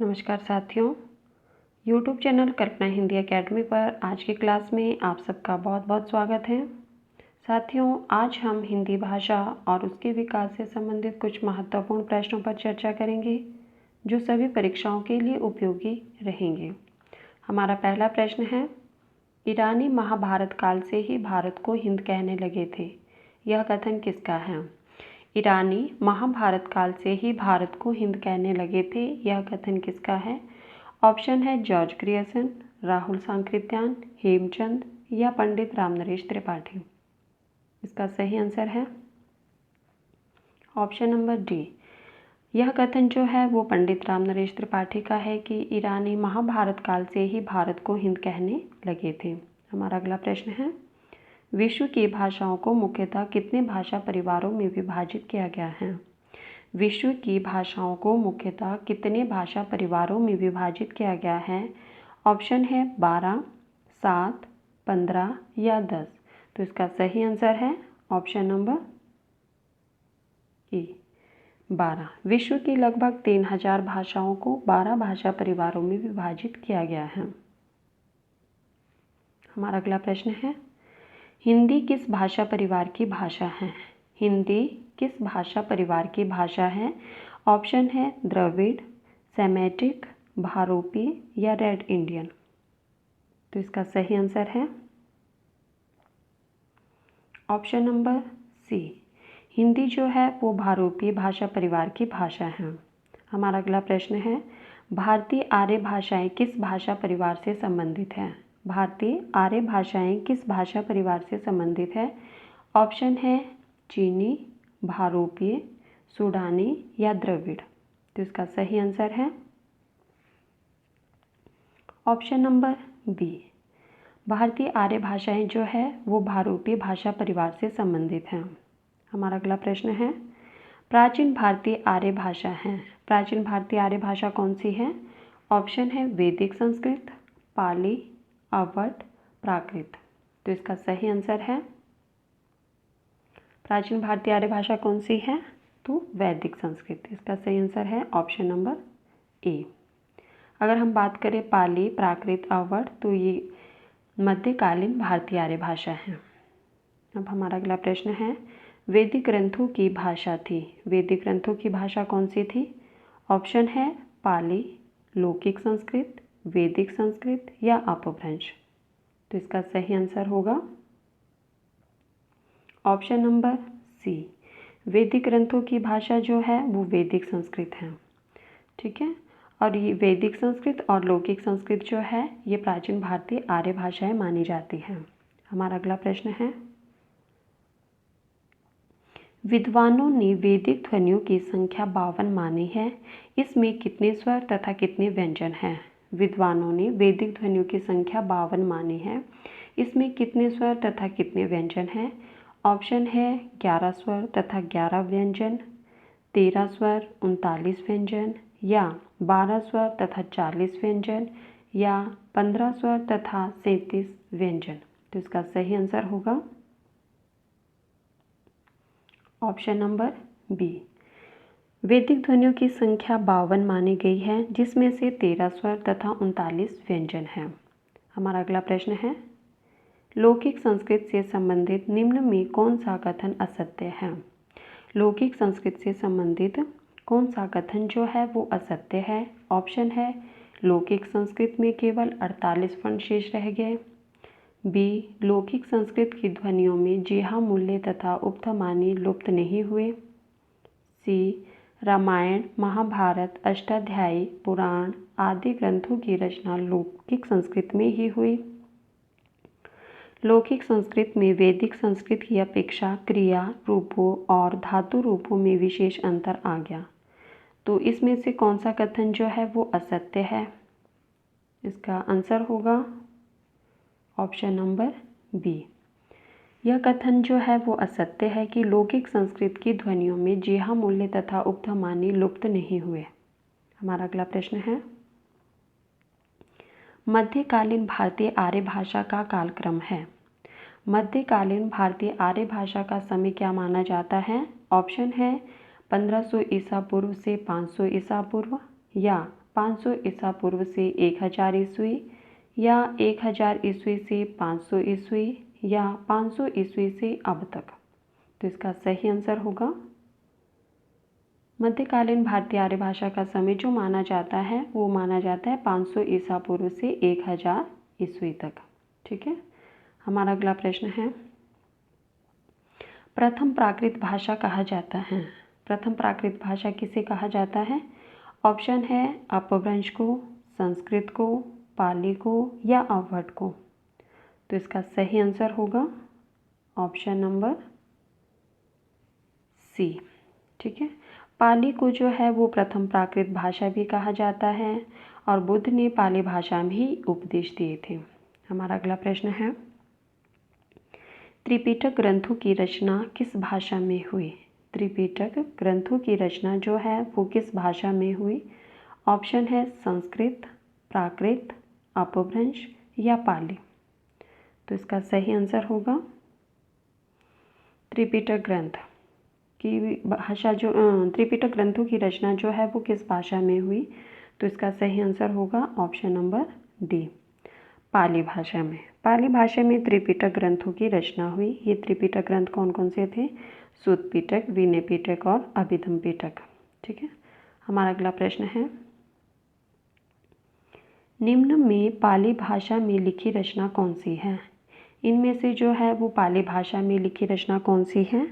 नमस्कार साथियों, YouTube channel कल्पना Hindi academy पर आज की क्लास में आप सबका बहुत बहुत स्वागत है। साथियों, आज हम हिंदी भाषा और उसके विकास से संबंधित कुछ महत्वपूर्ण प्रश्नों पर चर्चा करेंगे जो सभी परीक्षाओं के लिए उपयोगी रहेंगे। हमारा पहला प्रश्न है, ईरानी महाभारत काल से ही भारत को हिंद कहने लगे थे, यह कथन किसका है? ईरानी महाभारत काल से ही भारत को हिंद कहने लगे थे, यह कथन किसका है? ऑप्शन है जॉर्ज ग्रियर्सन, राहुल सांकृत्यायन, हेमचंद या पंडित रामनरेश त्रिपाठी। इसका सही आंसर है ऑप्शन नंबर डी। यह कथन जो है वो पंडित रामनरेश त्रिपाठी का है कि ईरानी महाभारत काल से ही भारत को हिंद कहने लगे थे। हमारा अगला प्रश्न है, विश्व की भाषाओं को मुख्यतः कितने भाषा परिवारों में विभाजित किया गया है? विश्व की भाषाओं को मुख्यतः कितने भाषा परिवारों में विभाजित किया गया है? ऑप्शन है 12, 7, 15 या 10। तो इसका सही आंसर है ऑप्शन नंबर ए, 12। विश्व की लगभग 3000 भाषाओं को 12 भाषा परिवारों में विभाजित किया गया है। हमारा अगला प्रश्न है, हिंदी किस भाषा परिवार की भाषा है? हिंदी किस भाषा परिवार की भाषा है? ऑप्शन है द्रविड़, सेमेटिक, भारोपी या रेड इंडियन। तो इसका सही आंसर है ऑप्शन नंबर सी। हिंदी जो है वो भारोपी भाषा परिवार की भाषा है। हमारा अगला प्रश्न है, भारतीय आर्य भाषाएं किस भाषा परिवार से संबंधित हैं? भारतीय आर्य भाषाएं किस भाषा परिवार से संबंधित है? ऑप्शन है चीनी, भारोपीय, सूडानी या द्रविड़। तो इसका सही आंसर है ऑप्शन नंबर बी। भारतीय आर्य भाषाएं जो है वो भारोपीय भाषा परिवार से संबंधित हैं। हमारा अगला प्रश्न है, प्राचीन भारतीय आर्य भाषा है। प्राचीन भारतीय आर्य भाषा कौन सी है? ऑप्शन है वैदिक संस्कृत, पाली, अवध, प्राकृत। तो इसका सही आंसर है प्राचीन भारतीय आर्य भाषा कौन सी है? तो वैदिक संस्कृत। इसका सही आंसर है ऑप्शन नंबर ए। अगर हम बात करें पाली, प्राकृत, अवध, तो ये मध्यकालीन भारतीय आर्य भाषा है। अब हमारा अगला प्रश्न है, वैदिक ग्रंथों की भाषा थी। वैदिक ग्रंथों की भाषा कौन सी थी? ऑप्शन है पाली, लौकिक संस्कृत, वैदिक संस्कृत या अपभ्रंश। तो इसका सही आंसर होगा ऑप्शन नंबर सी। वैदिक ग्रंथों की भाषा जो है वो वैदिक संस्कृत है। ठीक है, और ये वैदिक संस्कृत और लौकिक संस्कृत जो है ये प्राचीन भारतीय आर्य भाषाएं मानी जाती हैं। हमारा अगला प्रश्न है, विद्वानों ने वैदिक ध्वनियों की संख्या 52 मानी है, इसमें कितने स्वर तथा कितने व्यंजन हैं? विद्वानों ने वैदिक ध्वनियों की संख्या 52 मानी है, इसमें कितने स्वर तथा कितने व्यंजन हैं? ऑप्शन है 11 स्वर तथा 11 व्यंजन, 13 स्वर 39 व्यंजन या 12 स्वर तथा 40 व्यंजन या 15 स्वर तथा 37 व्यंजन। तो इसका सही आंसर होगा ऑप्शन नंबर बी। वैदिक ध्वनियों की संख्या 52 मानी गई है, जिसमें से 13 स्वर तथा 39 व्यंजन हैं। हमारा अगला प्रश्न है, लौकिक संस्कृत से संबंधित निम्न में कौन सा कथन असत्य है? लौकिक संस्कृत से संबंधित कौन सा कथन जो है वो असत्य है? ऑप्शन है लौकिक संस्कृत में केवल 48 वर्ण शेष रह गए, बी लौकिक संस्कृत की ध्वनियों में जिहा मूल्य तथा उपधमानी लुप्त नहीं हुए, सी रामायण, महाभारत, अष्टाध्यायी, पुराण आदि ग्रंथों की रचना लौकिक संस्कृत में ही हुई। लौकिक संस्कृत में वैदिक संस्कृत की अपेक्षा क्रिया रूपों और धातु रूपों में विशेष अंतर आ गया। तो इसमें से कौन सा कथन जो है वो असत्य है? इसका आंसर होगा ऑप्शन नंबर बी। यह कथन जो है वो असत्य है कि लौकिक संस्कृत की ध्वनियों में जिहा मूल्य तथा उपधमानी लुप्त नहीं हुए। हमारा अगला प्रश्न है, मध्यकालीन भारतीय आर्य भाषा का कालक्रम है। मध्यकालीन भारतीय आर्य भाषा का समय क्या माना जाता है? ऑप्शन है 1500 ईसा पूर्व से 500 ईसा पूर्व या 500 ईसा पूर्व से 1000 ईस्वी, या 1000 ईस्वी से 500 ईस्वी, या 500 ईस्वी से अब तक। तो इसका सही आंसर होगा मध्यकालीन भारतीय आर्य भाषा का समय जो माना जाता है वो माना जाता है 500 ईसा पूर्व से 1000 ईस्वी तक। ठीक है, हमारा अगला प्रश्न है, प्रथम प्राकृत भाषा कहा जाता है। प्रथम प्राकृत भाषा किसे कहा जाता है? ऑप्शन है अपभ्रंश को, संस्कृत को, पाली को या अवध को। तो इसका सही आंसर होगा ऑप्शन नंबर सी। ठीक है, पाली को जो है वो प्रथम प्राकृत भाषा भी कहा जाता है और बुद्ध ने पाली भाषा में ही उपदेश दिए थे। हमारा अगला प्रश्न है, त्रिपिटक ग्रंथों की रचना किस भाषा में हुई? त्रिपिटक ग्रंथों की रचना जो है वो किस भाषा में हुई? ऑप्शन है संस्कृत, प्राकृत, अपभ्रंश या पाली। तो इसका सही आंसर होगा त्रिपिटक ग्रंथ की भाषा जो त्रिपिटक ग्रंथों की रचना जो है वो किस भाषा में हुई? तो इसका सही आंसर होगा ऑप्शन नंबर डी, पाली भाषा में। पाली भाषा में त्रिपिटक ग्रंथों की रचना हुई। ये त्रिपिटक ग्रंथ कौन कौन से थे? सूत पिटक, विनय पिटक और अभिधम पिटक। ठीक है, हमारा अगला प्रश्न है, निम्न में पाली भाषा में लिखी रचना कौन सी है? इनमें से जो है वो पाली भाषा में लिखी रचना कौन सी है?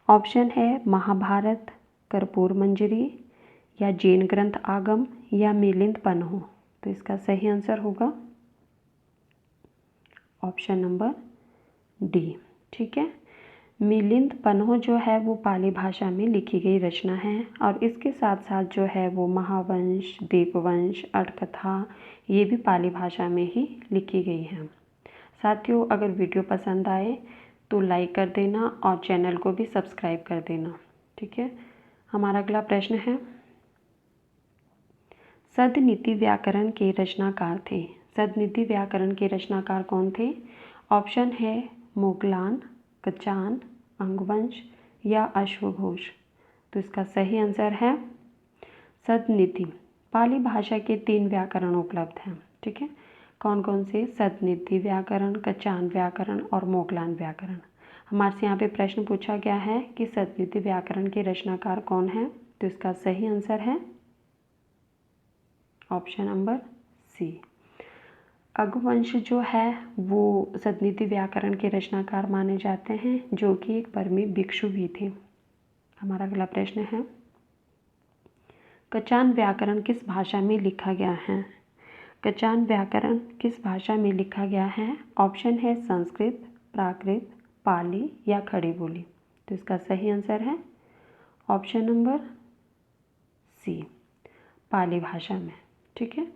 ऑप्शन है महाभारत, कर्पूर मंजरी या जैन ग्रंथ आगम या मिलिंद पन्हो। तो इसका सही आंसर होगा ऑप्शन नंबर डी। ठीक है, मिलिंद पन्हो जो है वो पाली भाषा में लिखी गई रचना है और इसके साथ साथ जो है वो महावंश, दीपवंश, अटकथा ये भी पाली भाषा में ही लिखी गई हैं। साथियों, अगर वीडियो पसंद आए तो लाइक कर देना और चैनल को भी सब्सक्राइब कर देना। ठीक है, हमारा अगला प्रश्न है, सदनीति व्याकरण के रचनाकार थे। सदनीति व्याकरण के रचनाकार कौन थे? ऑप्शन है मोगलान, कचान, अंगवंश या अश्वघोष। तो इसका सही आंसर है सदनीति। पाली भाषा के 3 व्याकरण उपलब्ध हैं। ठीक है, कौन कौन से? सदनीति व्याकरण, कचान व्याकरण और मोगलान व्याकरण। हमारे से यहाँ पे प्रश्न पूछा गया है कि सदनीति व्याकरण के रचनाकार कौन है? तो इसका सही आंसर है ऑप्शन नंबर सी। अगवंश जो है वो सदनीति व्याकरण के रचनाकार माने जाते हैं, जो कि एक बर्मी भिक्षु भी थे। हमारा अगला प्रश्न है, कचान व्याकरण किस भाषा में लिखा गया है? कचान व्याकरण किस भाषा में लिखा गया है? ऑप्शन है संस्कृत, प्राकृत, पाली या खड़ी बोली। तो इसका सही आंसर है ऑप्शन नंबर सी, पाली भाषा में। ठीक है,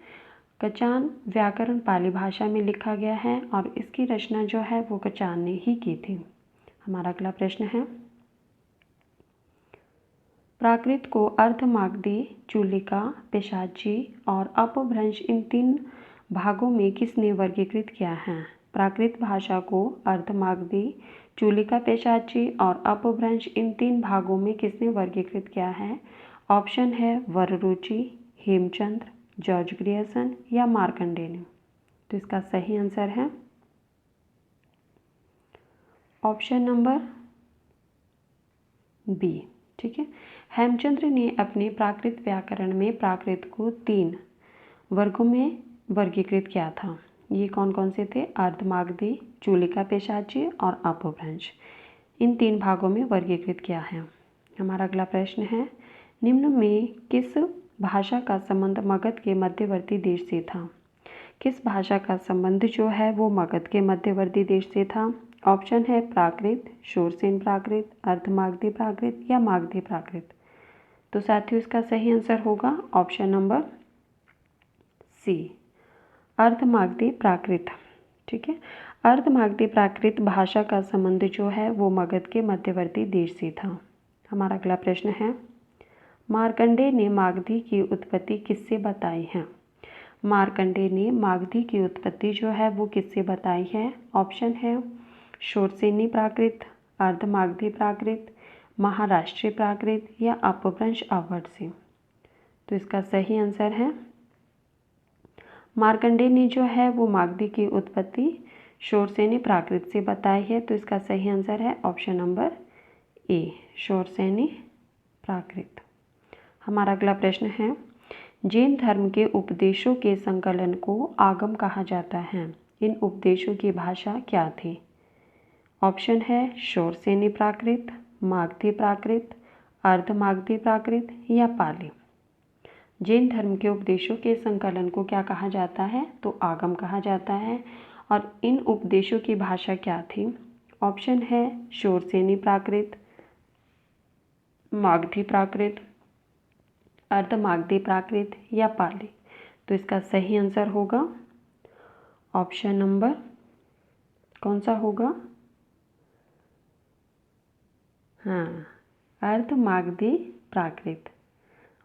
कचान व्याकरण पाली भाषा में लिखा गया है और इसकी रचना जो है वो कचान ने ही की थी। हमारा अगला प्रश्न है, प्राकृत को अर्धमागधी, चूलिका, पेशाची और अपभ्रंश इन 3 भागों में किसने वर्गीकृत किया है? प्राकृत भाषा को अर्धमागधी, चूलिका, पेशाची और अपभ्रंश इन 3 भागों में किसने वर्गीकृत किया है? ऑप्शन है वररुचि, हेमचंद्र, जॉर्ज ग्रियर्सन या मार्कंडेय ने। तो इसका सही आंसर है ऑप्शन नंबर बी। ठीक है, हेमचंद्र ने अपने प्राकृत व्याकरण में प्राकृत को 3 वर्गों में वर्गीकृत किया था। ये कौन कौन से थे? अर्धमागधी, चूलिका, पेशाची और अपभ्रंश। इन 3 भागों में वर्गीकृत किया है। हमारा अगला प्रश्न है, निम्न में किस भाषा का संबंध मगध के मध्यवर्ती देश से था? किस भाषा का संबंध जो है वो मगध के मध्यवर्ती देश से था? ऑप्शन है प्राकृत, शोरसेन प्राकृत, अर्धमागधी प्राकृत या मागधी प्राकृत। तो साथियों, इसका सही आंसर होगा ऑप्शन नंबर सी, अर्धमागधी प्राकृत। ठीक है, अर्धमागधी प्राकृत भाषा का संबंध जो है वो मगध के मध्यवर्ती देश से था। हमारा अगला प्रश्न है, मार्कंडेय ने मागधी की उत्पत्ति किससे बताई है? मार्कंडेय ने मागधी की उत्पत्ति जो है वो किससे बताई है? ऑप्शन है शोरसेनी प्राकृत, अर्धमागधी प्राकृत, महाराष्ट्रीय प्राकृत या अपभ्रंश अवध से। तो इसका सही आंसर है मार्कंडेय ने जो है वो मागधी की उत्पत्ति शोरसेनी प्राकृत से बताई है, तो इसका सही आंसर है ऑप्शन नंबर ए, शोरसेनी प्राकृत। हमारा अगला प्रश्न है, जैन धर्म के उपदेशों के संकलन को आगम कहा जाता है। इन उपदेशों की भाषा क्या थी? ऑप्शन है शोरसेनी प्राकृत, मागधी प्राकृत, अर्धमागधी प्राकृत या पाली। जैन धर्म के उपदेशों के संकलन को क्या कहा जाता है? तो आगम कहा जाता है। और इन उपदेशों की भाषा क्या थी? ऑप्शन है शोरसेनी प्राकृत, मागधी प्राकृत, अर्धमागधी प्राकृत या पाली। तो इसका सही आंसर होगा ऑप्शन नंबर कौन सा होगा? हाँ, अर्धमागधी प्राकृत,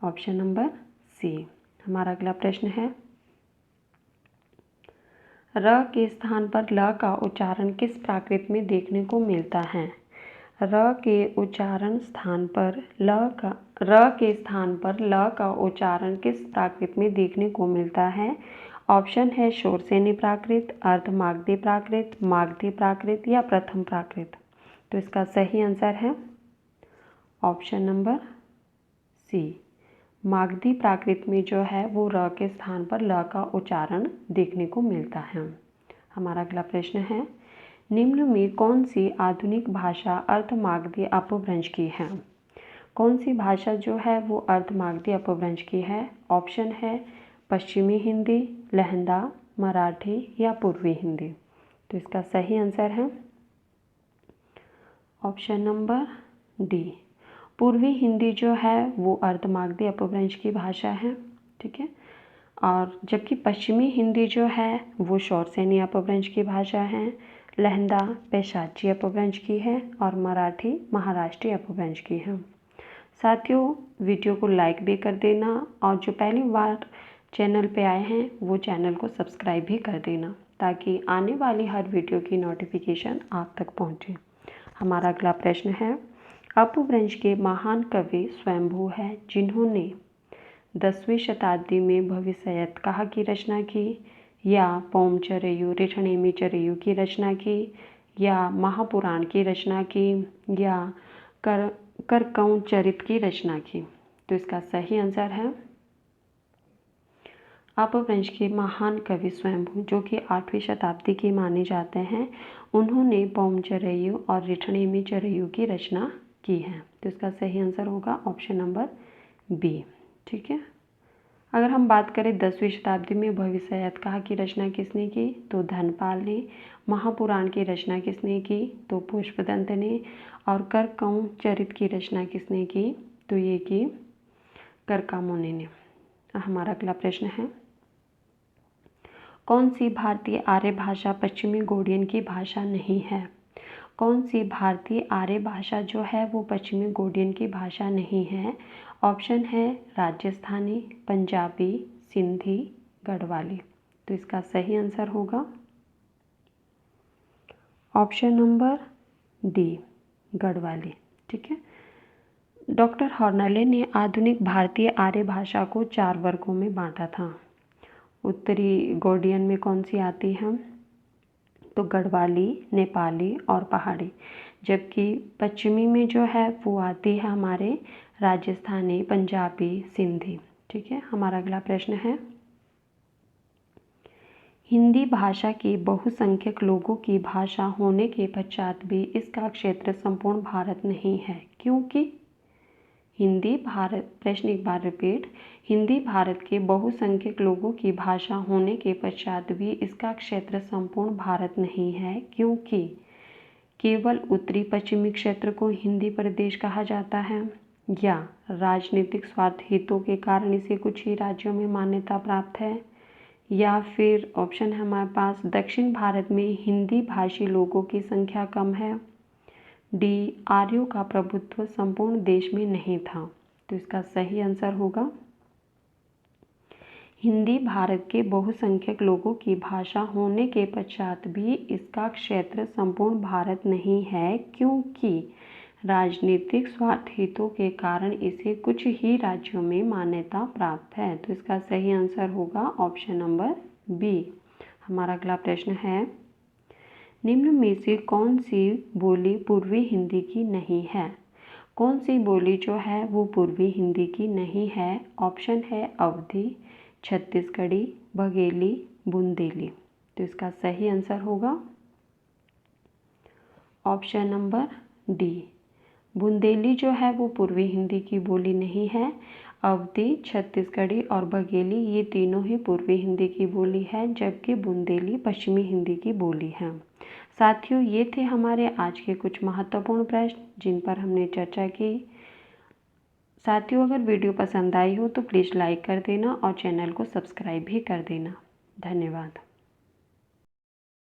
ऑप्शन नंबर सी। हमारा अगला प्रश्न है, र के स्थान पर ल का उच्चारण किस प्राकृत में देखने को मिलता है? र के स्थान पर ल का उच्चारण किस प्राकृत में देखने को मिलता है? ऑप्शन है शोरसेनी प्राकृत, अर्धमागधी प्राकृत, मागधी प्राकृत या प्रथम प्राकृत। तो इसका सही आंसर है ऑप्शन नंबर सी, मागधी प्राकृत में जो है वो र के स्थान पर ल का उच्चारण देखने को मिलता है। हमारा अगला प्रश्न है, निम्न में कौन सी आधुनिक भाषा अर्धमागधी अपभ्रंश की है? कौन सी भाषा जो है वो अर्धमागधी अपभ्रंश की है? ऑप्शन है पश्चिमी हिंदी, लहंदा, मराठी या पूर्वी हिंदी। तो इसका सही आंसर है ऑप्शन नंबर डी, पूर्वी हिंदी जो है वो अर्धमागधी अपभ्रंश की भाषा है। ठीक है, और जबकि पश्चिमी हिंदी जो है वो शोरसेनी अपभ्रंश की भाषा है, लहंदा पैशाची अपभ्रंश की है और मराठी महाराष्ट्रीय अपभ्रंश की है। साथियों, वीडियो को लाइक भी कर देना और जो पहली बार चैनल पे आए हैं वो चैनल को सब्सक्राइब भी कर देना ताकि आने वाली हर वीडियो की नोटिफिकेशन आप तक पहुंचे। हमारा अगला प्रश्न है, अपभ्रंश के महान कवि स्वयंभू है जिन्होंने 10वीं शताब्दी में भविष्यत कहा की रचना की, या पौमचरयु रिठनेमी चरयु की रचना की, या महापुराण की रचना की, या करकौं चरित की रचना की। तो इसका सही आंसर है अपभ्रंश के महान कवि स्वयंभू जो कि 8वीं शताब्दी के माने जाते हैं, उन्होंने पौमचरयु और रिठनेमी चरयु की रचना की है। तो इसका सही आंसर होगा ऑप्शन नंबर बी। ठीक है, अगर हम बात करें 10वीं शताब्दी में भविष्यत कहा की रचना किसने की, तो धनपाल ने। महापुराण की रचना किसने की, तो पुष्पदंत ने। और करकौं चरित की रचना किसने की, तो ये की करकामुनि ने। हमारा अगला प्रश्न है, कौन सी भारतीय आर्य भाषा पश्चिमी गोडियन की भाषा नहीं है? कौन सी भारतीय आर्य भाषा जो है वो पश्चिमी गोडियन की भाषा नहीं है? ऑप्शन है राजस्थानी, पंजाबी, सिंधी, गढ़वाली। तो इसका सही आंसर होगा ऑप्शन नंबर डी, गढ़वाली। ठीक है, डॉक्टर हॉर्नले ने आधुनिक भारतीय आर्य भाषा को 4 वर्गों में बांटा था। उत्तरी गोडियन में कौन सी आती है, तो गढ़वाली, नेपाली और पहाड़ी। जबकि पश्चिमी में जो है वो आती है हमारे राजस्थानी, पंजाबी, सिंधी। ठीक है, हमारा अगला प्रश्न है, हिंदी भाषा के बहुसंख्यक लोगों की भाषा होने के पश्चात भी इसका क्षेत्र संपूर्ण भारत नहीं है, क्योंकि हिंदी भारत, प्रश्न एक बार रिपीट, हिंदी भारत के बहुसंख्यक लोगों की भाषा होने के पश्चात भी इसका क्षेत्र संपूर्ण भारत नहीं है, क्योंकि केवल उत्तरी पश्चिमी क्षेत्र को हिंदी प्रदेश कहा जाता है, या राजनीतिक स्वार्थ हितों के कारण इसे कुछ ही राज्यों में मान्यता प्राप्त है, या फिर ऑप्शन है हमारे पास दक्षिण भारत में हिंदी भाषी लोगों की संख्या कम है, डी आर्यों का प्रभुत्व संपूर्ण देश में नहीं था। तो इसका सही आंसर होगा हिंदी भारत के बहुसंख्यक लोगों की भाषा होने के पश्चात भी इसका क्षेत्र संपूर्ण भारत नहीं है, क्योंकि राजनीतिक स्वार्थ हितों के कारण इसे कुछ ही राज्यों में मान्यता प्राप्त है। तो इसका सही आंसर होगा ऑप्शन नंबर बी। हमारा अगला प्रश्न है, निम्न में से कौन सी बोली पूर्वी हिंदी की नहीं है? कौन सी बोली जो है वो पूर्वी हिंदी की नहीं है? ऑप्शन है अवधी, छत्तीसगढ़ी, बघेली, बुंदेली। तो इसका सही आंसर होगा ऑप्शन नंबर डी। बुंदेली जो है वो पूर्वी हिंदी की बोली नहीं है। अवधी, छत्तीसगढ़ी और बघेली ये तीनों ही पूर्वी हिंदी की बोली है, जबकि बुंदेली पश्चिमी हिंदी की बोली है। साथियों, ये थे हमारे आज के कुछ महत्वपूर्ण प्रश्न जिन पर हमने चर्चा की। साथियों, अगर वीडियो पसंद आई हो तो प्लीज़ लाइक कर देना और चैनल को सब्सक्राइब भी कर देना। धन्यवाद।